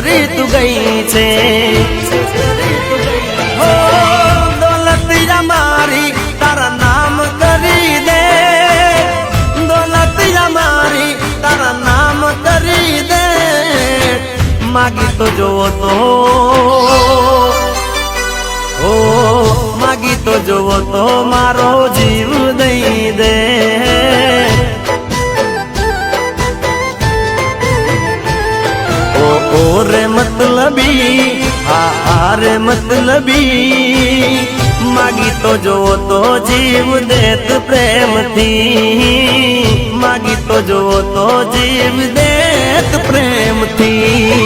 રીત ગઈ છે હો દોલતિયા મારી તારા નામ કરી દે દોલતિયા મારી તારા નામ કરી દે માગી તો જોવો તો ઓ માગી તો જોવો તો મારો જીવ દઈ દે ઓ રે મતલબી આ રે મતલબી માગી તો જોવો તો જીવ દેત પ્રેમથી માગી તો જોવો તો જીવ દેત પ્રેમથી